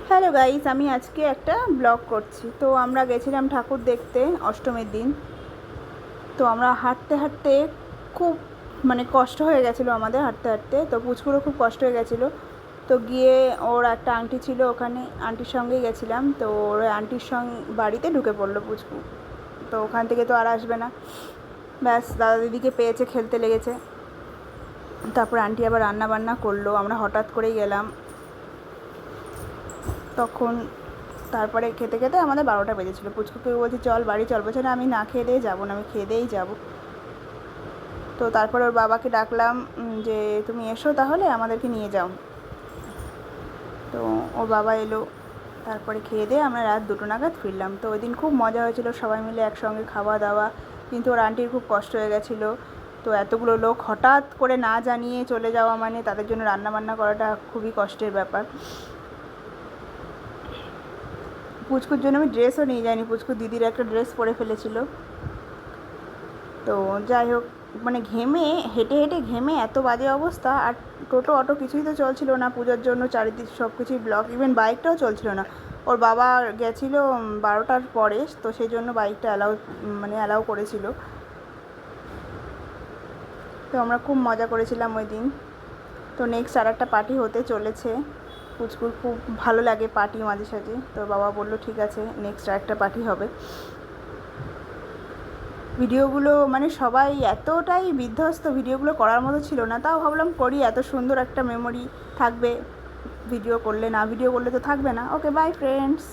Hello guys, আমি আজকে একটা ব্লগ করছি। তো আমরা গেছিলাম ঠাকুর দেখতে অষ্টমীর দিন। তো আমরা হাঁটতে হাঁটতে খুব কষ্ট হয়ে গেছিলো আমাদের হাঁটতে হাঁটতে। তো পুচকুরও খুব কষ্ট হয়ে গেছিলো। তো গিয়ে ওর একটা আন্টি ছিল ওখানে, আন্টির সঙ্গেই গেছিলাম। তো ওর আন্টির বাড়িতে ঢুকে পড়লো পুচকু। তো ওখান থেকে তো আর আসবে না। ব্যাস দাদা দিদিকে পেয়েছে, খেলতে লেগেছে। তারপর আন্টি আবার রান্না বান্না করলো, আমরা হঠাৎ করেই গেলাম তখন। তারপরে খেতে খেতে আমাদের 12টা বেজেছিলো। পুচকুকে বলছি চল বাড়ি চল, বলছে না আমি না খেয়ে দিয়ে যাবো না, আমি খেয়ে দিয়েই যাবো। তো তারপরে ওর বাবাকে ডাকলাম যে তুমি এসো তাহলে আমাদেরকে নিয়ে যাও। তো ওর বাবা এলো, তারপরে খেয়ে দিয়ে আমরা রাত 2টো নাগাদ ফিরলাম। তো ওই দিন খুব মজা হয়েছিল, সবাই মিলে একসঙ্গে খাওয়া দাওয়া। কিন্তু ওর আন্টির খুব কষ্ট হয়ে গেছিলো। তো এতগুলো লোক হঠাৎ করে না জানিয়ে চলে যাওয়া মানে তাদের জন্য রান্না বান্না করাটা খুবই কষ্টের ব্যাপার। পুচকুর জন্য আমি ড্রেসও নিয়ে যাইনি, পুচকুর দিদির একটা ড্রেস পরে ফেলেছিল। তো যাই হোক, ঘেমে হেঁটে হেঁটে ঘেমে এত বাজে অবস্থা। আর টোটো অটো কিছুই তো চলছিল না পুজোর জন্য, চারিদিক সব কিছুই ব্লক, ইভেন বাইকটাও চলছিল না। ওর বাবা গেছিলো 12টার পরে, তো সেই জন্য বাইকটা অ্যালাউ করেছিল। তো আমরা খুব মজা করেছিলাম ওই দিন। তো নেক্সট আর একটা পার্টি হতে চলেছে। পুচকুর খুব ভালো লাগে পার্টি মাঝে সাঝে। তো বাবা বললো ঠিক আছে, নেক্সট আর একটা পার্টি হবে। ভিডিওগুলো সবাই এতটাই বিধ্বস্ত, ভিডিওগুলো করার মতো ছিল না, তাও ভাবলাম করি, এত সুন্দর একটা মেমোরি থাকবে ভিডিও করলে। না ভিডিও করলে তো থাকবে না। ওকে, বাই ফ্রেন্ডস।